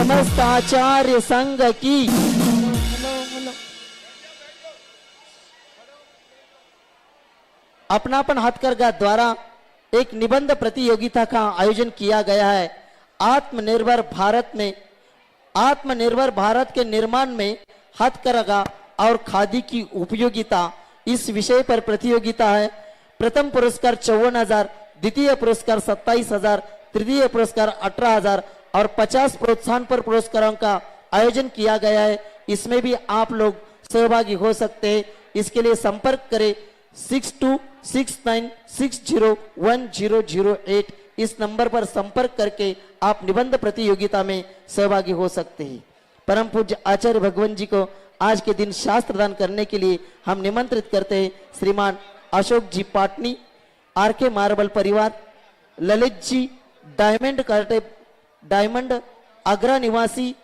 समस्त आचार्य संघ की अपनापन हथकरघा द्वारा एक निबंध प्रतियोगिता का आयोजन किया गया है। आत्मनिर्भर भारत के निर्माण में हथकरघा और खादी की उपयोगिता इस विषय पर प्रतियोगिता है। प्रथम पुरस्कार 54,000, द्वितीय पुरस्कार 27,000, तृतीय पुरस्कार 18,000 और 50 प्रोत्साहन पर पुरस्कारों का आयोजन किया गया है। इसमें भी आप लोग सहभागी हो सकते हैं। इसके लिए संपर्क करें 6269601008। इस नंबर पर संपर्क करके आप निबंध प्रतियोगिता में सहभागी हो सकते हैं। परम पूज्य आचार्य भगवान जी को आज के दिन शास्त्र दान करने के लिए हम निमंत्रित करते हैं। श्रीमान अशोक जी पाटनी, आरके मार्बल परिवार, ललित जी डायमंड आगरा निवासी,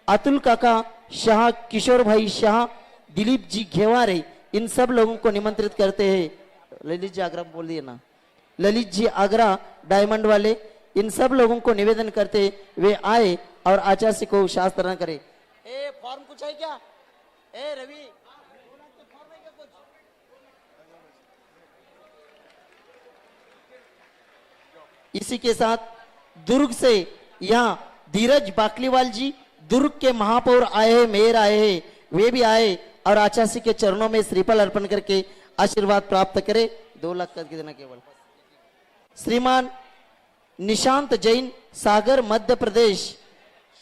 अतुल काका शाह, किशोर भाई शाह, दिलीप जी घेवारे, इन सब लोगों को निमंत्रित करते हैं। ललित जी आगरा बोल दिए ना, ललित जी आगरा डायमंड वाले, इन सब लोगों को निवेदन करते वे आए और आचार्य को शास्त्र करे। ए फॉर्म कुछ है क्या? ए रवि इसी के साथ दुर्ग से यहाँ धीरज बाकलीवाल जी, दुर्ग के महापौर आए हैं, मेयर आए हैं, वे भी आए और आचार्य के चरणों में श्रीफल अर्पण करके आशीर्वाद प्राप्त करे। 2 लाख करके देना केवल। श्रीमान निशांत जैन, सागर मध्य प्रदेश,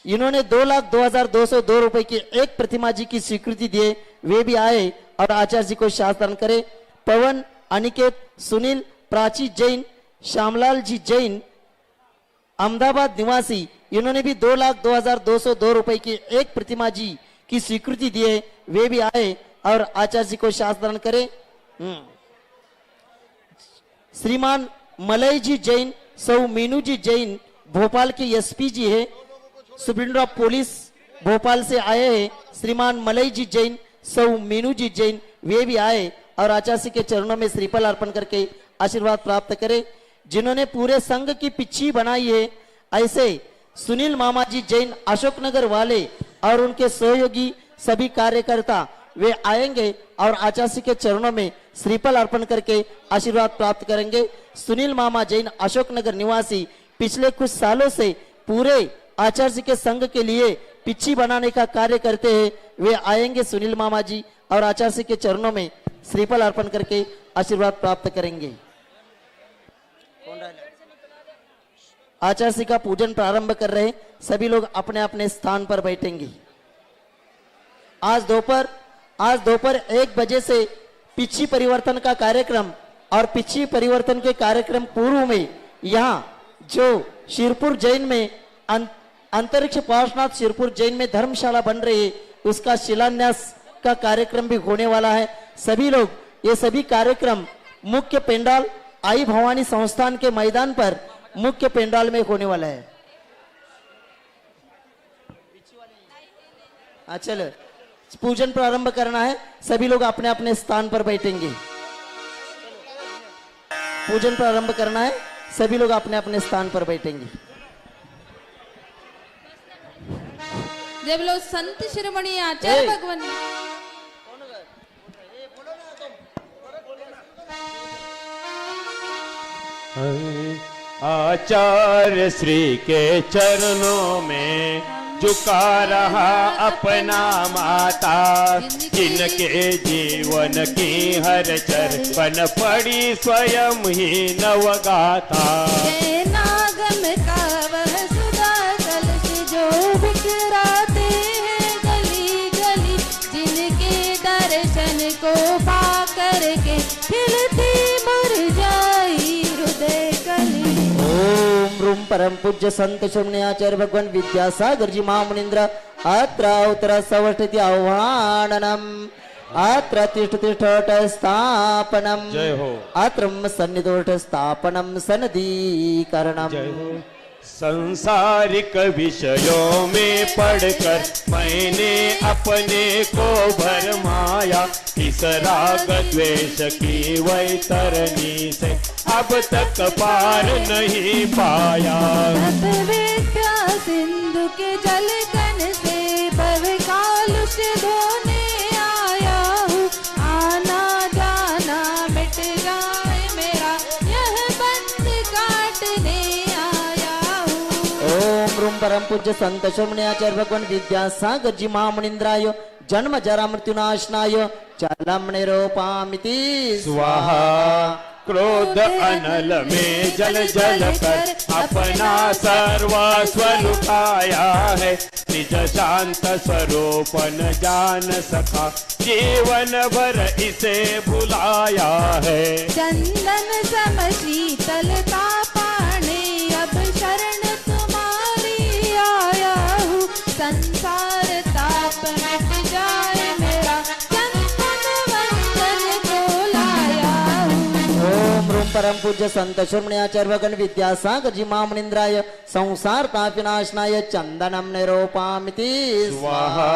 इन्होंने 2,02,202 रुपए की एक प्रतिमा जी की स्वीकृति दिए, वे भी आए और आचार्य जी को शास्त्र करे। पवन, अनिकेत, सुनील, प्राची जैन, श्यामलाल जी जैन, अहमदाबाद निवासी, इन्होंने भी 2,02,202 रुपए की एक प्रतिमा जी की स्वीकृति दिए, वे भी आए और आचार्य जी को शास्त्र करे। श्रीमान मलय जी जैन, सौ मीनू जी जैन, भोपाल के एसपी जी है, सुप्रीम ऑफ पुलिस भोपाल से आए हैं। श्रीमान मलय जी जैन, सौ मीनू जी जैन, वे भी आए और आचार्य के चरणों में श्रीफल अर्पण करके आशीर्वाद प्राप्त करे। जिन्होंने पूरे संघ की पिच्छी बनाई है, ऐसे सुनील मामा जी जैन, अशोकनगर वाले और उनके सहयोगी सभी कार्यकर्ता वे आएंगे और आचार्य के चरणों में श्रीफल अर्पण करके आशीर्वाद प्राप्त करेंगे। सुनील मामा जैन, अशोकनगर निवासी, पिछले कुछ सालों से पूरे आचार्य के संघ के लिए पिच्छी बनाने का कार्य करते हैं। वे आएंगे सुनील मामा जी और आचार्य के चरणों में श्रीफल अर्पण करके आशीर्वाद प्राप्त करेंगे। आचार्य का पूजन प्रारंभ कर रहे, सभी लोग अपने अपने स्थान पर बैठेंगे। आज दोपहर 1 बजे से पिच्छी परिवर्तन का कार्यक्रम और पिच्छी परिवर्तन के कार्यक्रम पूर्व में यहाँ जो शिरपुर जैन में अंतरिक्ष पार्श्वनाथ शिरपुर जैन में धर्मशाला बन रही है, उसका शिलान्यास का कार्यक्रम भी होने वाला है। सभी लोग ये सभी कार्यक्रम मुख्य पेंडाल आई भवानी संस्थान के मैदान पर मुख्य पेंडाल में होने वाला है। चलो पूजन प्रारंभ करना है, सभी लोग अपने अपने स्थान पर बैठेंगे। पूजन प्रारंभ करना है, सभी लोग अपने अपने स्थान पर बैठेंगे। जब लोग संत शिरोमणि आचार्य भगवान आचार्य श्री के चरणों में झुका रहा अपना माता, जिनके जीवन की हर चरण पड़ी स्वयं ही नवगाथा। नागम का वह सुधा कलश जो बिखराते हैं गली गली, जिनके दर्शन को पा करके खिलती मुरझाई हृदय कली। ओम रूम परम पूज्य संत शिरोमणि आचार्य भगवान विद्यासागर जी महामुनीन्द्र अत्र उत्तर सवष्टि आह्वाननम् अत्र तिष्ठ स्थापनम् जय हो। अत्र सन्निधोष्ठ स्थापनम् सनदीकरणम्। जय हो। संसारिक विषयों में पढ़कर मैंने अपने को भरमाया, इस राग द्वेष की वैतरणी से अब तक पार नहीं पाया। विद्या सिंधु के जल कण से भव कालुष्य धोने आया हूँ, आना जाना मिट जाए मेरा यह बंध काटने आया हूँ। ओम रूम परम पूज्य संत शोमण्याचार्य भगवान विद्यासागर जी महामुनिंद्राय जन्म जरा मृत्युनाशनाय चलम निरूपामिति स्वाहा। क्रोध अनल में जल जल कर अपना सर्वस्व लुटाया है, निज शांत स्वरूप न जान सका, जीवन भर इसे भुलाया है। चंदन सम शीतलता पाने अब शरण तुम्हारी आया हूँ, संसार ताप मिट जाए मेरा चंदन वंदन को लाया हूँ। ओम रूम परम पूज्य संत शोमण्याचार्य भगवान विद्यासागर जी महामुनिंद्राय संसार तापिनाशनाय चंदनम निरूपामिति स्वाहा।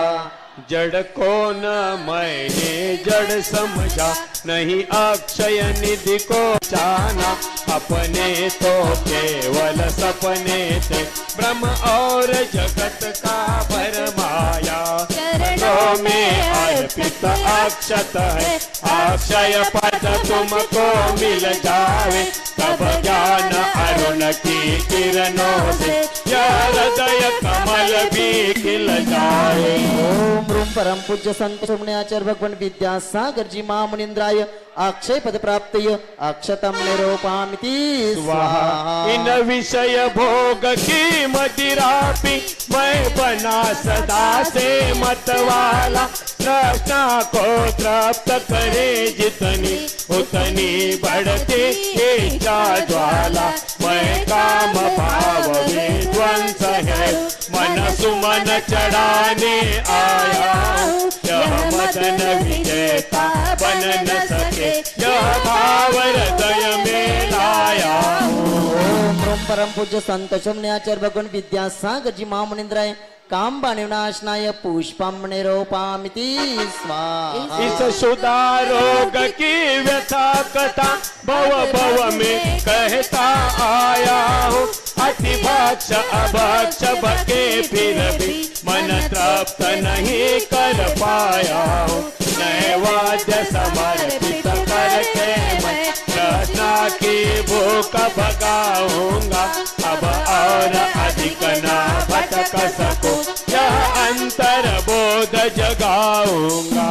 जड़ को न मैंने जड़ समझा, नहीं अक्षय निधि को जाना, अपने तो केवल सपने थे ब्रह्म और जगत का भरमाया। चरणों में अर्पित अक्षत है, अक्षय पद तुमको मिल जावे, तब ज्ञान अरुण की किरणों से यह हृदय कमल भी खिल जाए। ओम रूम परम पूज्य संत शोमण्याचार्य भगवान विद्यासागर जी महामुनिंद्राय अक्षय पद प्राप्तय अक्षतम निरूपामिति स्वाहा। इन विषय भोग की मदिरा पी मैं बना सदा से मतवाला, तृष्णा को तृप्त करे जितनी उतनी बढ़ती इच्छा ज्वाला। मैं काम भाव विध्वंस है मन सुमन चढ़ाने आया हूँ, यह मदन विजेता बन न सके, यह भाव हृदय में लाया हूँ। ओम रूम परम पूज्य संत शोमण्याचार्य भगवान विद्यासागर जी महामुनिंद्राय काम्बा निनाशनाय पुष्पम निरूपामिति स्वाहा। इस सुधारोग की व्यथा कथा भव भव में कहता आया हूँ, अति भक्ष अभक्ष बके फिर भी मन तृप्त नहीं कर पाया हूँ। नैवेद्य समर्पित करके मैं कृष्णा की भूख भगाऊंगा, अब और अधिक ना भटक सकूं, यह अंतर बोध जगाऊंगा।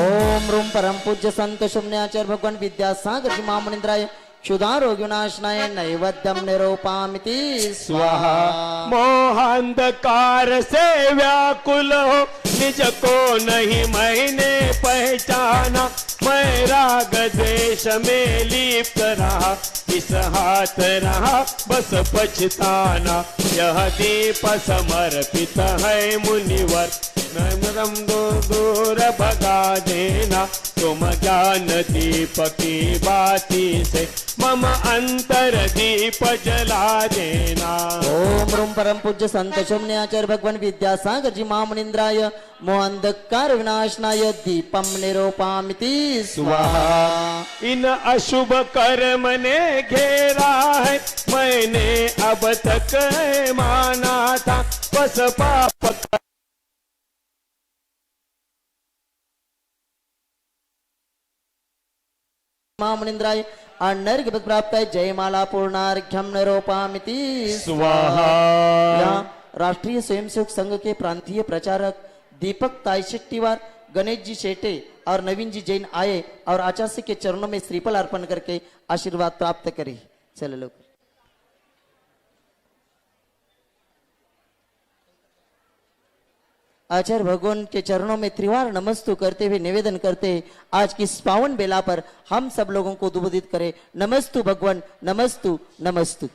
ओम रूम परम पूज्य संत शोमण्याचार्य भगवान विद्यासागर जी महामुनिंद्राय क्षुधारोग विनाशनाय नैवेद्यम निरूपामिति स्वाहा। मोहांधकार से व्याकुल हो निज को नहीं मैंने पहचाना, मैं राग देश में लिप्त रहा, इस हाथ रहा बस पछताना। यह दीप समर्पित है मुनिवर, नरम दूर भगा देना, तुम ज्ञान दीप की बाती से मम अंतर दीप जला देना। ओम रूम परम पूज्य संत शोमण्याचार्य भगवान विद्यासागर जी महामुनिंद्राय मोहांधकार विनाशनाय दीपम निरूपामिति स्वाहा। इन अशुभ कर्म ने घेरा है, मैंने अब तक माना था, बस पाप महामुनिंद्राय अनर्घ्य पद प्राप्त है जयमाला पूर्णार्घ्यम निरूपामिति स्वाहा। यहाँ राष्ट्रीय स्वयंसेवक संघ के प्रांतीय प्रचारक दीपक ताईशेट्टीवार, गणेश जी शेटे और नवीन जी जैन आए और आचार्य के चरणों में श्रीफल अर्पण करके आशीर्वाद प्राप्त करे। चलो लोग आचार्य भगवान के चरणों में त्रिवार नमस्तु करते हुए निवेदन करते हैं, आज की इस पावन बेला पर हम सब लोगों को उद्बोधित करें। नमस्तु भगवान, नमस्तु नमस्तु।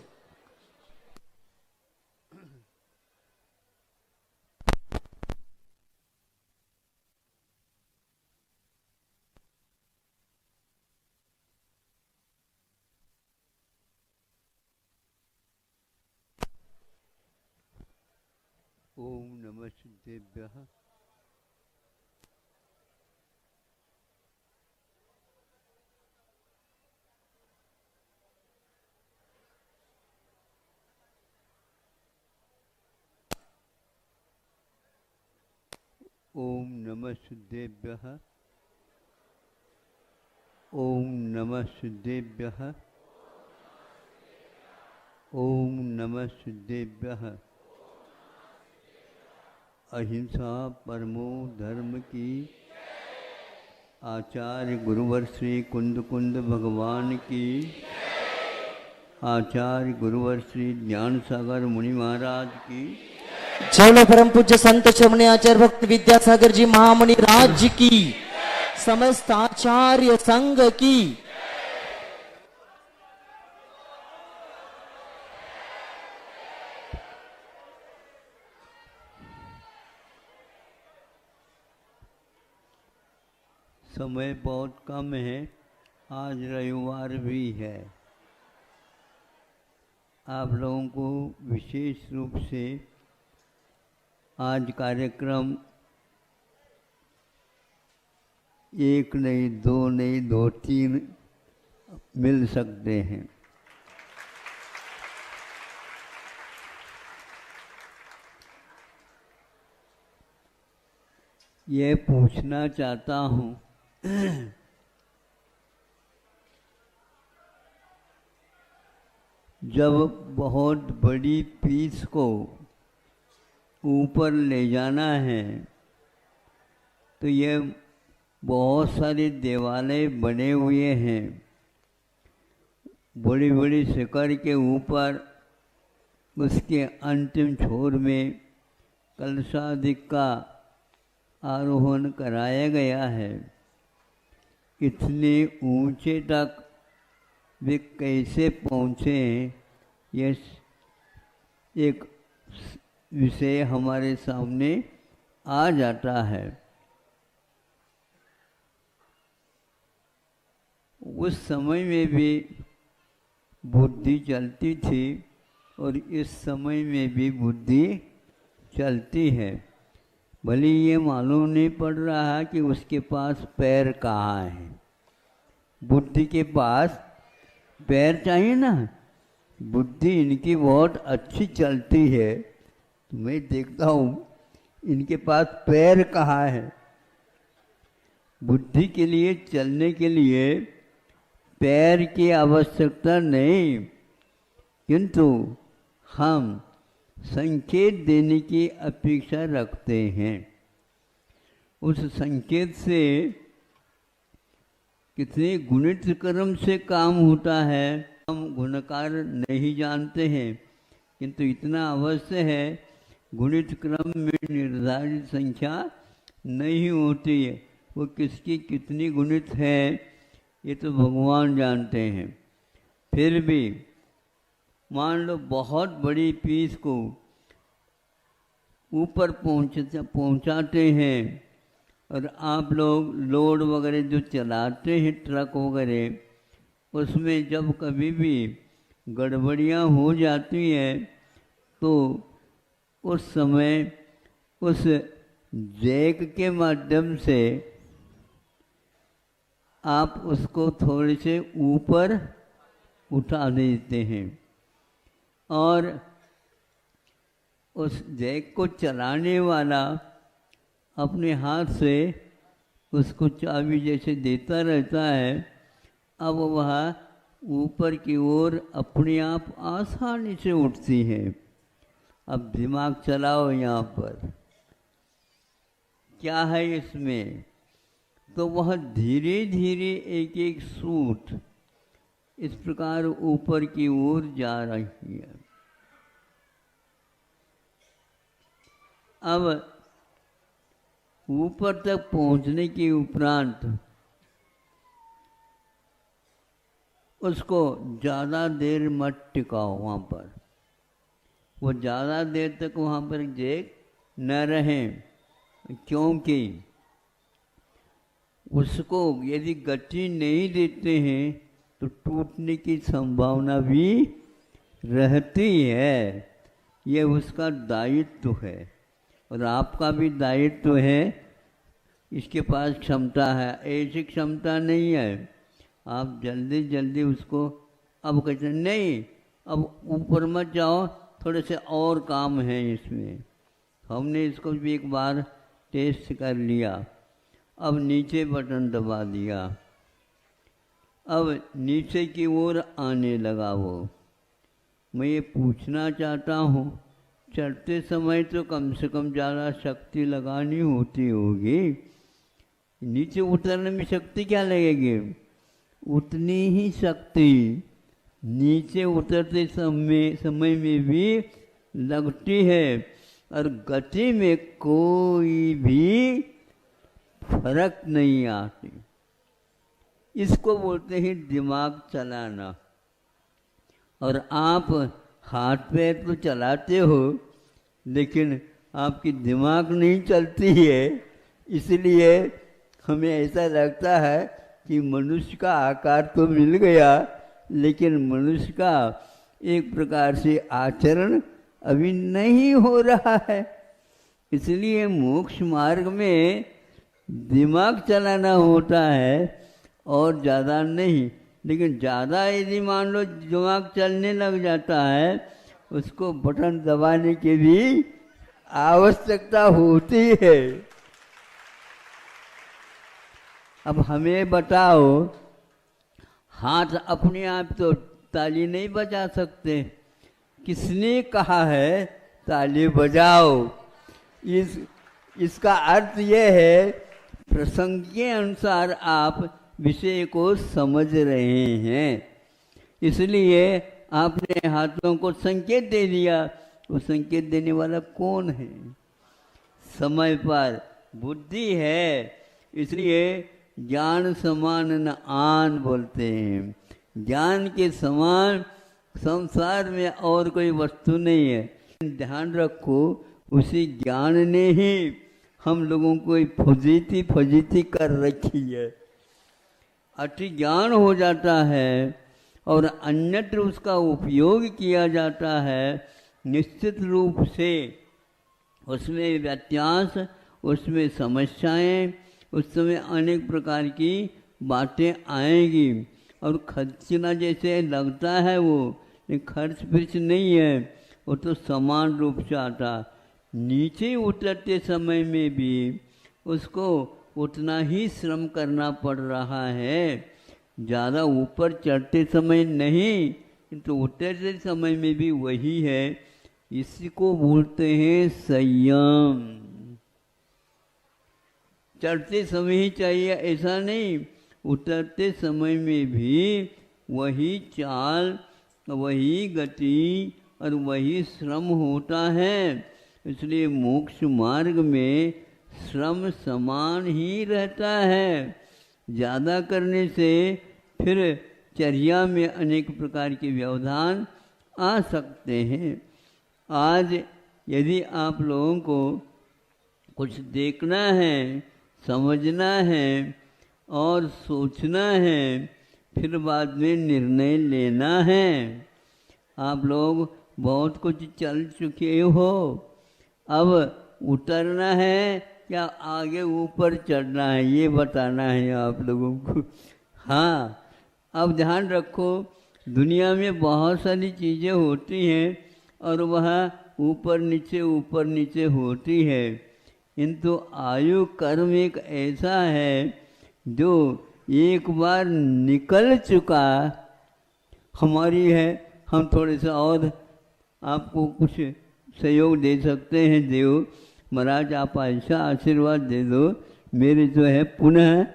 ओम नमः सिद्धेभ्यः। ओम नमः सिद्धेभ्यः। ओम नमः सिद्धेभ्यः। ओम नमः सिद्धेभ्यः। अहिंसा परमो धर्म की। आचार्य गुरुवर श्री कुंद कुंद भगवान की। आचार्य गुरुवर श्री ज्ञान सागर मुनि महाराज की। जय परम पूज्य संत श्रमणी आचार्य भक्त विद्यासागर जी महामुनि राज की। समस्त आचार्य संघ की। समय बहुत कम है, आज रविवार भी है। आप लोगों को विशेष रूप से आज कार्यक्रम एक नहीं, दो नहीं, दो तीन मिल सकते हैं। ये पूछना चाहता हूँ, जब बहुत बड़ी पीस को ऊपर ले जाना है तो ये बहुत सारे देवालय बने हुए हैं। बड़ी बड़ी शिखर के ऊपर उसके अंतिम छोर में कलशादिक का आरोहण कराया गया है। इतने ऊंचे तक वे कैसे पहुँचे, यह एक विषय हमारे सामने आ जाता है। उस समय में भी बुद्धि चलती थी और इस समय में भी बुद्धि चलती है। भले ये मालूम नहीं पड़ रहा कि उसके पास पैर कहाँ है। बुद्धि के पास पैर चाहिए ना। बुद्धि इनकी बहुत अच्छी चलती है, तो मैं देखता हूँ इनके पास पैर कहाँ है। बुद्धि के लिए, चलने के लिए पैर की आवश्यकता नहीं, किंतु हम संकेत देने की अपेक्षा रखते हैं। उस संकेत से कितने गुणित क्रम से काम होता है हम गुणकार नहीं जानते हैं, किंतु इतना अवश्य है गुणित क्रम में निर्धारित संख्या नहीं होती है। वो किसकी कितनी गुणित है ये तो भगवान जानते हैं। फिर भी मान लो बहुत बड़ी पीस को ऊपर पहुंचाते हैं और आप लोग लोड वगैरह जो चलाते हैं, ट्रक वगैरह, उसमें जब कभी भी गड़बड़ियां हो जाती हैं तो उस समय उस जैक के माध्यम से आप उसको थोड़े से ऊपर उठा देते हैं और उस जैक को चलाने वाला अपने हाथ से उसको चाबी जैसे देता रहता है। अब वह ऊपर की ओर अपने आप आसानी से उठती है। अब दिमाग चलाओ यहाँ पर क्या है इसमें, तो वह धीरे धीरे एक एक सूत इस प्रकार ऊपर की ओर जा रही है। अब ऊपर तक पहुंचने के उपरांत उसको ज़्यादा देर मत टिकाओ वहाँ पर। वो ज़्यादा देर तक वहाँ पर जैक न रहे, क्योंकि उसको यदि गति नहीं देते हैं तो टूटने की संभावना भी रहती है। यह उसका दायित्व है। और आपका भी दायित्व है, इसके पास क्षमता है, ऐसी क्षमता नहीं है, आप जल्दी जल्दी उसको अब कहते नहीं, अब ऊपर मत जाओ, थोड़े से और काम है इसमें। हमने इसको भी एक बार टेस्ट कर लिया, अब नीचे बटन दबा दिया, अब नीचे की ओर आने लगा वो। मैं ये पूछना चाहता हूँ, चढ़ते समय तो कम से कम ज़्यादा शक्ति लगानी होती होगी, नीचे उतरने में शक्ति क्या लगेगी? उतनी ही शक्ति नीचे उतरते समय में भी लगती है, और गति में कोई भी फर्क नहीं आती। इसको बोलते हैं दिमाग चलाना। और आप हाथ पैर तो चलाते हो, लेकिन आपकी दिमाग नहीं चलती है, इसलिए हमें ऐसा लगता है कि मनुष्य का आकार तो मिल गया, लेकिन मनुष्य का एक प्रकार से आचरण अभी नहीं हो रहा है। इसलिए मोक्ष मार्ग में दिमाग चलाना होता है और ज़्यादा नहीं। लेकिन ज़्यादा यदि मान लो दिमाग चलने लग जाता है, उसको बटन दबाने की भी आवश्यकता होती है। अब हमें बताओ, हाथ अपने आप तो ताली नहीं बजा सकते, किसने कहा है ताली बजाओ? इसका अर्थ यह है, प्रसंग के अनुसार आप विषय को समझ रहे हैं, इसलिए आपने हाथों को संकेत दे दिया। वो संकेत देने वाला कौन है? समय पर बुद्धि है। इसलिए ज्ञान समान न आन बोलते हैं। ज्ञान के समान संसार में और कोई वस्तु नहीं है। ध्यान रखो, उसी ज्ञान ने ही हम लोगों को फजीती कर रखी है। अति ज्ञान हो जाता है और अन्यत्र उसका उपयोग किया जाता है, निश्चित रूप से उसमें व्यत्यास, उसमें समस्याएं, उस समय अनेक प्रकार की बातें आएंगी। और खर्चना जैसे लगता है वो, लेकिन खर्च फिर्च नहीं है, वो तो समान रूप से आता। नीचे उतरते समय में भी उसको उतना ही श्रम करना पड़ रहा है, ज़्यादा ऊपर चढ़ते समय नहीं, किंतु उतरते समय में भी वही है। इसी को बोलते हैं संयम। चढ़ते समय ही चाहिए ऐसा नहीं, उतरते समय में भी वही चाल, वही गति और वही श्रम होता है। इसलिए मोक्ष मार्ग में श्रम समान ही रहता है। ज़्यादा करने से फिर चर्या में अनेक प्रकार के व्यवधान आ सकते हैं। आज यदि आप लोगों को कुछ देखना है, समझना है और सोचना है, फिर बाद में निर्णय लेना है। आप लोग बहुत कुछ चल चुके हो, अब उतरना है या आगे ऊपर चढ़ना है, ये बताना है आप लोगों को। हाँ, अब ध्यान रखो, दुनिया में बहुत सारी चीज़ें होती हैं और वह ऊपर नीचे होती है, किंतु आयु कर्म एक ऐसा है जो एक बार निकल चुका हमारी है। हम थोड़े से और आपको कुछ सहयोग दे सकते हैं। देव महाराज, आप ऐसा आशीर्वाद दे दो, मेरे जो है पुनः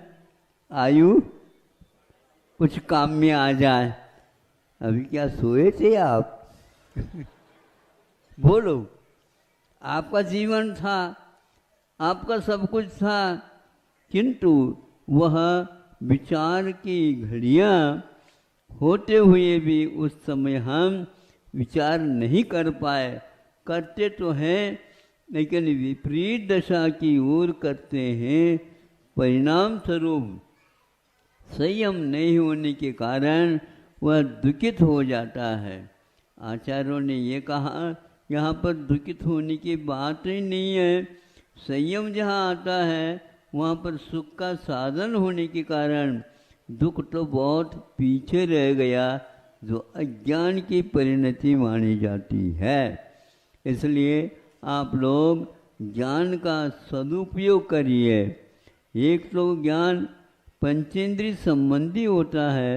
आयु कुछ काम में आ जाए। अभी क्या सोए थे आप? बोलो, आपका जीवन था, आपका सब कुछ था, किंतु वह विचार की घड़ियाँ होते हुए भी उस समय हम विचार नहीं कर पाए। करते तो हैं, लेकिन विपरीत दशा की ओर करते हैं। परिणाम स्वरूप संयम नहीं होने के कारण वह दुखित हो जाता है। आचार्यों ने ये कहा, यहाँ पर दुखित होने की बात ही नहीं है। संयम जहाँ आता है वहाँ पर सुख का साधन होने के कारण दुख तो बहुत पीछे रह गया, जो अज्ञान की परिणति मानी जाती है। इसलिए आप लोग ज्ञान का सदुपयोग करिए। एक तो ज्ञान पंचेंद्रिय संबंधी होता है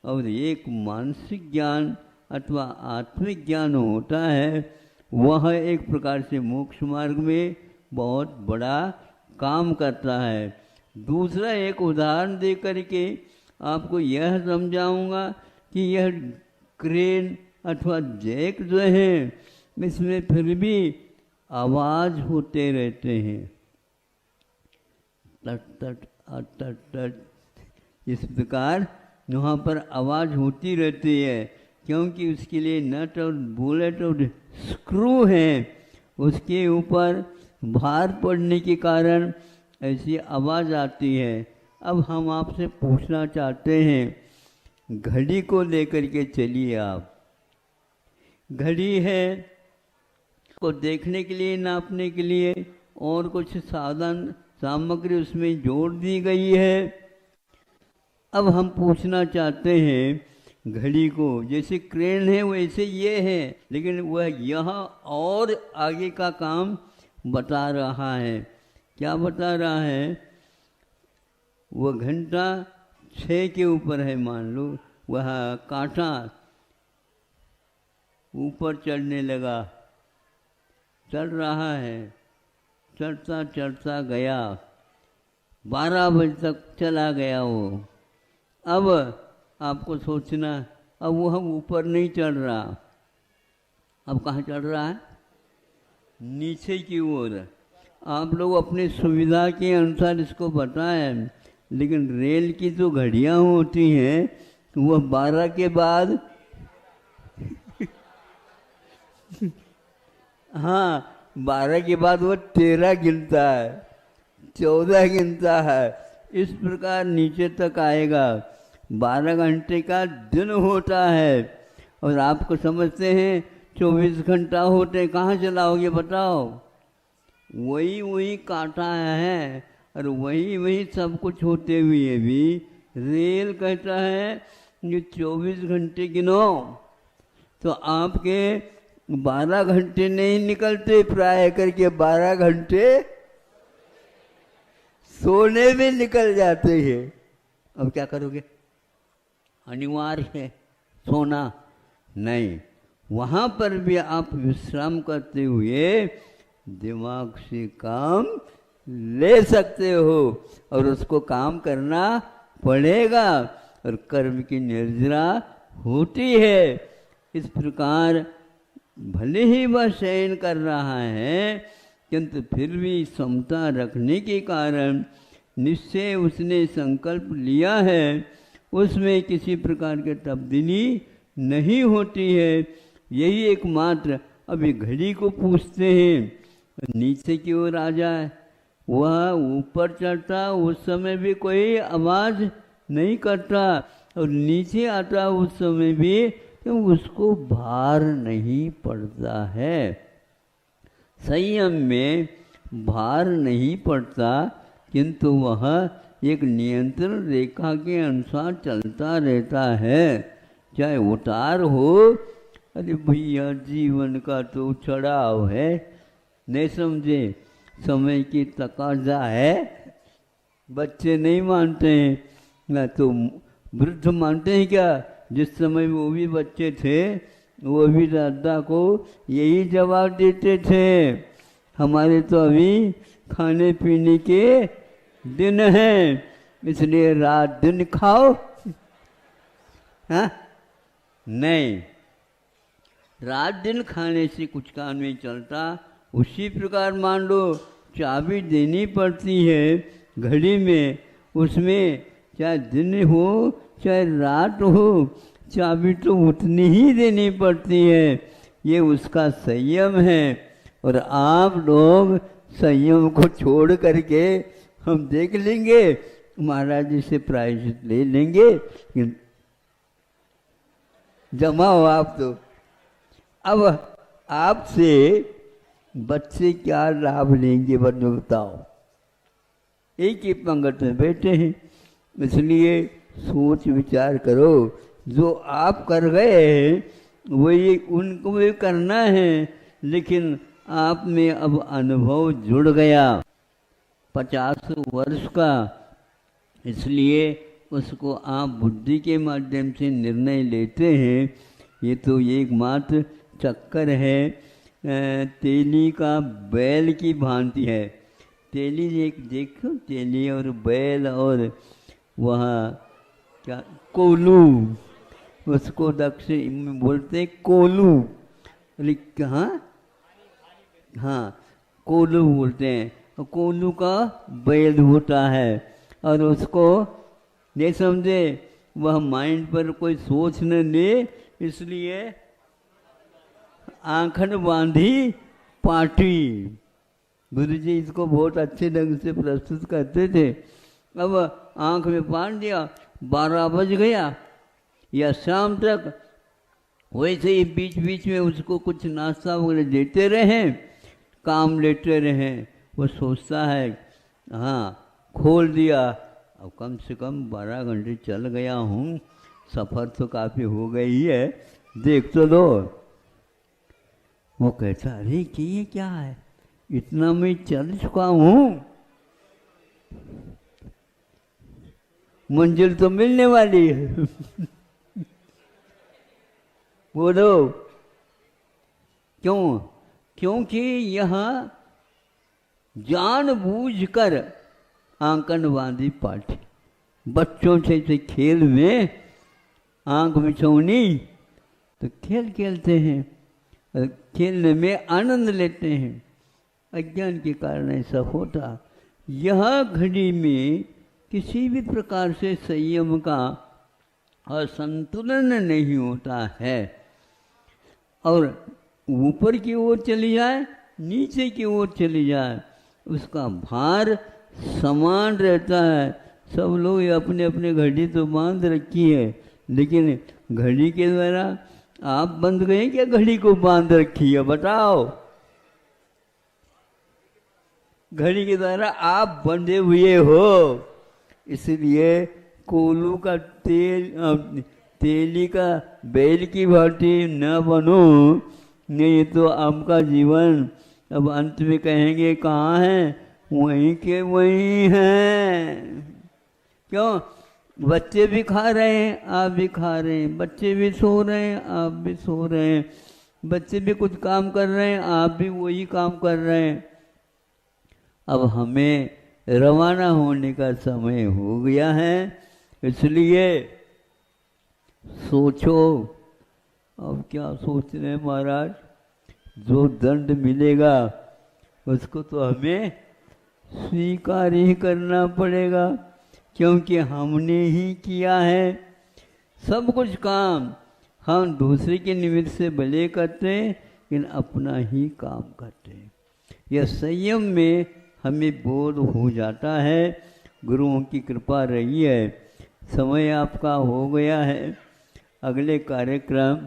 और एक मानसिक ज्ञान अथवा आत्मिक ज्ञान होता है। वह एक प्रकार से मोक्ष मार्ग में बहुत बड़ा काम करता है। दूसरा एक उदाहरण दे करके आपको यह समझाऊंगा कि यह क्रेन अथवा जैक जो है इसमें फिर भी आवाज़ होते रहते हैं, टट टट टट टट, इस प्रकार वहाँ पर आवाज़ होती रहती है, क्योंकि उसके लिए नट और बोल्ट और स्क्रू हैं, उसके ऊपर भार पड़ने के कारण ऐसी आवाज़ आती है। अब हम आपसे पूछना चाहते हैं, घड़ी को लेकर के चलिए आप। घड़ी है को देखने के लिए, नापने के लिए और कुछ साधन सामग्री उसमें जोड़ दी गई है। अब हम पूछना चाहते हैं घड़ी को, जैसे क्रेन है वैसे ये है, लेकिन वह यहाँ और आगे का काम बता रहा है। क्या बता रहा है? वह घंटा 6 के ऊपर है, मान लो वह कांटा ऊपर चढ़ने लगा, चढ़ रहा है, चढ़ता चढ़ता गया, 12 बजे तक चला गया वो। अब आपको सोचना, अब वह ऊपर नहीं चढ़ रहा, अब कहाँ चढ़ रहा है? नीचे की ओर। आप लोग अपनी सुविधा के अनुसार इसको बताएं, लेकिन रेल की जो घड़ियाँ होती हैं वह 12 के बाद हाँ 12 के बाद वह 13 गिनता है, 14 गिनता है, इस प्रकार नीचे तक आएगा। 12 घंटे का दिन होता है और आपको समझते हैं 24 घंटा होते, कहाँ चलाओगे बताओ? वही वही काटा है और वही वही सब कुछ होते हुए भी रेल कहता है कि 24 घंटे गिनो, तो आपके 12 घंटे नहीं निकलते, प्राय करके 12 घंटे सोने में निकल जाते हैं। अब क्या करोगे? अनिवार्य है सोना नहीं, वहाँ पर भी आप विश्राम करते हुए दिमाग से काम ले सकते हो और उसको काम करना पड़ेगा और कर्म की निर्जरा होती है। इस प्रकार भले ही वह शयन कर रहा है, किंतु फिर भी समता रखने के कारण निश्चय उसने संकल्प लिया है, उसमें किसी प्रकार की तब्दीली नहीं होती है। यही एकमात्र अभी घड़ी को पूछते हैं, नीचे की ओर आ जाए, वह ऊपर चढ़ता उस समय भी कोई आवाज़ नहीं करता और नीचे आता उस समय भी तो उसको भार नहीं पड़ता है। संयम में भार नहीं पड़ता, किंतु वह एक नियंत्रण रेखा के अनुसार चलता रहता है। चाहे उतार हो, अरे भैया जीवन का तो चढ़ाव है, नहीं समझे, समय की तकाजा है। बच्चे नहीं मानते हैं ना, तो वृद्ध मानते हैं क्या? जिस समय वो भी बच्चे थे वो भी दादा को यही जवाब देते थे, हमारे तो अभी खाने पीने के दिन हैं, इसलिए रात दिन खाओ। हाँ नहीं, रात दिन खाने से कुछ काम नहीं चलता। उसी प्रकार मान लो चाबी देनी पड़ती है घड़ी में, उसमें चाहे दिन हो चाहे रात हो, चाबी तो उतनी ही देनी पड़ती है। ये उसका संयम है और आप लोग संयम को छोड़ करके हम देख लेंगे, महाराज जी से प्रायश्चित ले लेंगे, जमा हो आप तो। अब आपसे बच्चे क्या लाभ लेंगे बताओ। एक ही पंगत में बैठे हैं, इसलिए सोच विचार करो। जो आप कर गए हैं वही उनको भी करना है, लेकिन आप में अब अनुभव जुड़ गया 50 वर्ष का, इसलिए उसको आप बुद्धि के माध्यम से निर्णय लेते हैं। ये तो एकमात्र चक्कर है, तेली का बैल की भांति है। तेली एक देखो, तेली और बैल और वहाँ क्या कोलू, उसको दक्षिण में बोलते हैं कोलू। अरे कहाँ, हाँ कोलू बोलते हैं। कोलू का बैल होता है और उसको नहीं समझे, वह माइंड पर कोई सोच न ले, इसलिए आंखन बांधी पाटी। गुरु जी इसको बहुत अच्छे ढंग से प्रस्तुत करते थे। अब आंख में बांध दिया, 12 बज गया या शाम तक, वैसे ही बीच बीच में उसको कुछ नाश्ता वगैरह देते रहें, काम लेते रहें। वो सोचता है हाँ खोल दिया, अब कम से कम 12 घंटे चल गया हूँ, सफ़र तो काफ़ी हो गई है, देख तो दो। वो कहता अरे कि ये क्या है, इतना मैं चल चुका हूँ, मंजिल तो मिलने वाली है। बोलो क्यों? क्योंकि यहाँ जानबूझकर आंकन बांधी पाठी। बच्चों से खेल में आंख मिचौनी, तो खेल खेलते हैं, खेलने में आनंद लेते हैं। अज्ञान के कारण ऐसा होता। यह घड़ी में किसी भी प्रकार से संयम का असंतुलन नहीं होता है, और ऊपर की ओर चली जाए नीचे की ओर चली जाए, उसका भार समान रहता है। सब लोग अपने अपने घड़ी तो बांध रखी है, लेकिन घड़ी के द्वारा आप बंध गए क्या? घड़ी को बांध रखी है बताओ? घड़ी के द्वारा आप बंधे हुए हो, इसलिए कोलू का तेली का बैल की भांति न बनो, नहीं तो आपका जीवन अब अंत में कहेंगे कहाँ है, वहीं के वहीं हैं। क्यों? बच्चे भी खा रहे हैं, आप भी खा रहे हैं, बच्चे भी सो रहे हैं, आप भी सो रहे हैं, बच्चे भी कुछ काम कर रहे हैं, आप भी वही काम कर रहे हैं। अब हमें रवाना होने का समय हो गया है, इसलिए सोचो। अब क्या सोच रहे हैं महाराज? जो दंड मिलेगा उसको तो हमें स्वीकार ही करना पड़ेगा, क्योंकि हमने ही किया है सब कुछ काम। हम दूसरे के निमित्त से भले करते हैं, लेकिन अपना ही काम करते हैं। यह संयम में हमें बोध हो जाता है। गुरुओं की कृपा रही है। समय आपका हो गया है, अगले कार्यक्रम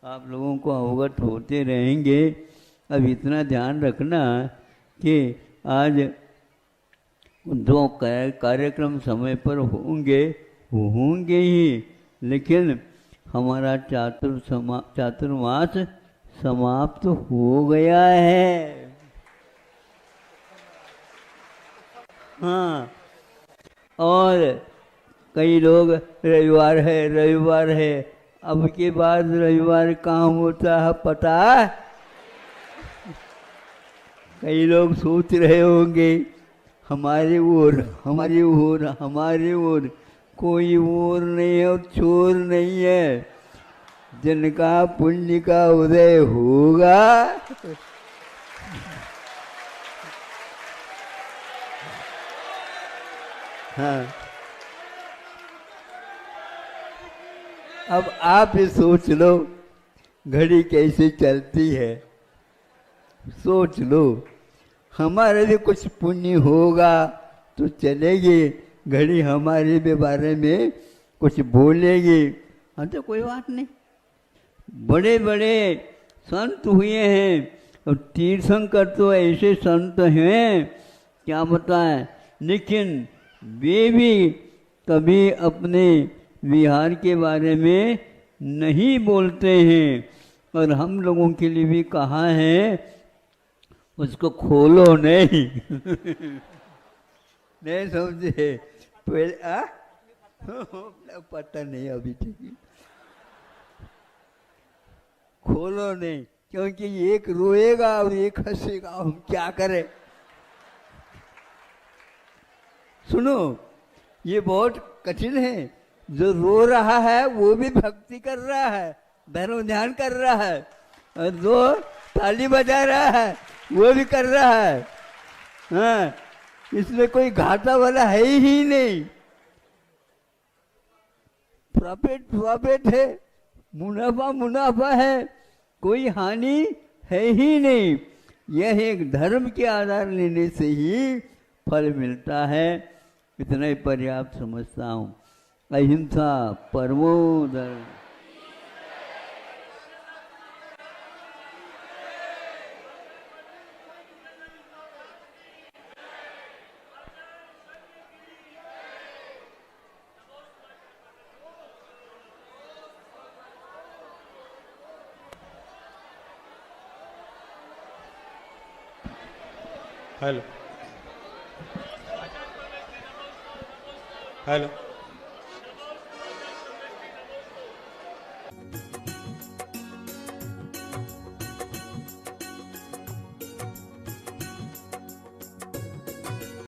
आप लोगों को अवगत होते रहेंगे। अब इतना ध्यान रखना कि आज 2 कार्यक्रम समय पर होंगे ही, लेकिन हमारा चातुर्मास समाप्त हो गया है। हाँ, और कई लोग रविवार है, अब के बाद रविवार काम होता है पता? कई लोग सोच रहे होंगे हमारे ओर कोई ओर नहीं है और छोर नहीं है, जिनका पुण्य का उदय होगा हाँ। अब आप ही सोच लो घड़ी कैसे चलती है, सोच लो। हमारे भी कुछ पुण्य होगा तो चलेगी, घड़ी हमारे भी बारे में कुछ बोलेगी, हाँ तो कोई बात नहीं। बड़े बड़े संत हुए हैं, और तीर्थंकर तो ऐसे संत हैं क्या बताएं, लेकिन वे भी कभी अपने विहार के बारे में नहीं बोलते हैं। और हम लोगों के लिए भी कहा है उसको खोलो नहीं नहीं समझे पहले पता नहीं अभी ठीक खोलो नहीं, क्योंकि एक रोएगा और एक हंसेगा, हम क्या करें। सुनो, ये बहुत कठिन है। जो रो रहा है वो भी भक्ति कर रहा है, धर्म ध्यान कर रहा है, और जो ताली बजा रहा है वो भी कर रहा है। हाँ, इसमें कोई घाटा वाला है ही नहीं। प्रॉफिट है, मुनाफा है, कोई हानि है ही नहीं। यह एक धर्म के आधार लेने से ही फल मिलता है, इतना ही पर्याप्त समझता हूँ। अहिंसा परमो धर्म। Hello hello